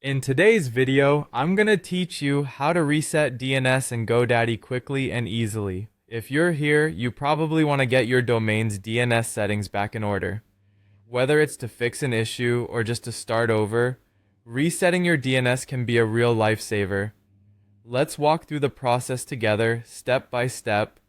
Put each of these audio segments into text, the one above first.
In today's video, I'm going to teach you how to reset DNS in GoDaddy quickly and easily. If you're here, you probably want to get your domain's DNS settings back in order. Whether it's to fix an issue or just to start over, resetting your DNS can be a real lifesaver. Let's walk through the process together, step by step,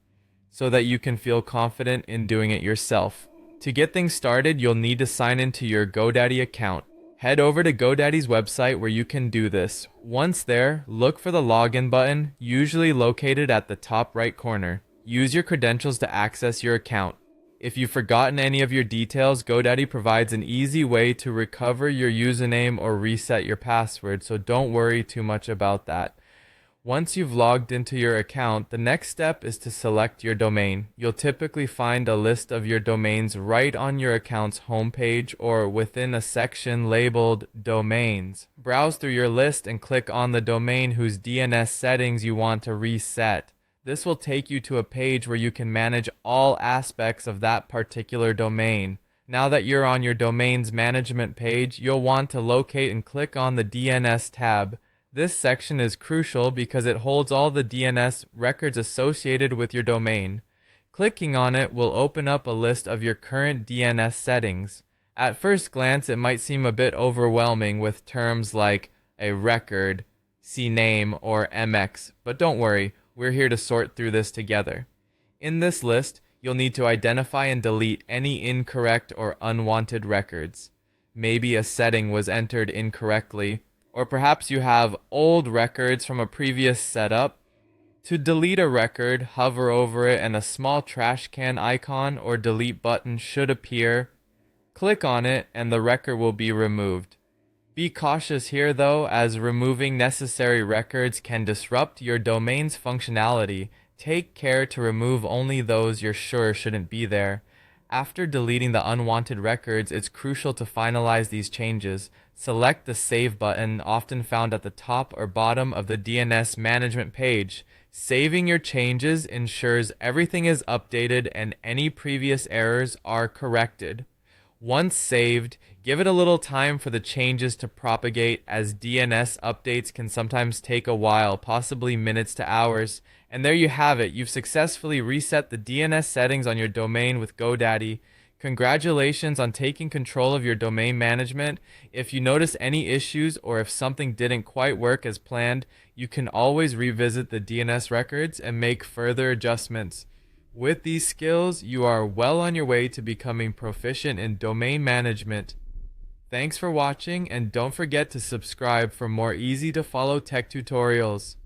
so that you can feel confident in doing it yourself. To get things started, you'll need to sign into your GoDaddy account. Head over to GoDaddy's website where you can do this. Once there, look for the login button, usually located at the top right corner. Use your credentials to access your account. If you've forgotten any of your details, GoDaddy provides an easy way to recover your username or reset your password, so don't worry too much about that. Once you've logged into your account, the next step is to select your domain. You'll typically find a list of your domains right on your account's homepage or within a section labeled Domains. Browse through your list and click on the domain whose DNS settings you want to reset. This will take you to a page where you can manage all aspects of that particular domain. Now that you're on your domain's management page, you'll want to locate and click on the DNS tab. This section is crucial because it holds all the DNS records associated with your domain. Clicking on it will open up a list of your current DNS settings. At first glance, it might seem a bit overwhelming with terms like a record, CNAME, or MX, but don't worry, we're here to sort through this together. In this list, you'll need to identify and delete any incorrect or unwanted records. Maybe a setting was entered incorrectly, or perhaps you have old records from a previous setup. To delete a record, hover over it and a small trash can icon or delete button should appear. Click on it and the record will be removed. Be cautious here though, as removing necessary records can disrupt your domain's functionality. Take care to remove only those you're sure shouldn't be there. After deleting the unwanted records, it's crucial to finalize these changes. Select the Save button, often found at the top or bottom of the DNS management page. Saving your changes ensures everything is updated and any previous errors are corrected. Once saved, give it a little time for the changes to propagate, as DNS updates can sometimes take a while, possibly minutes to hours. And there you have it. You've successfully reset the DNS settings on your domain with GoDaddy. Congratulations on taking control of your domain management. If you notice any issues or if something didn't quite work as planned, you can always revisit the DNS records and make further adjustments. With these skills, you are well on your way to becoming proficient in domain management. Thanks for watching, and don't forget to subscribe for more easy to follow tech tutorials.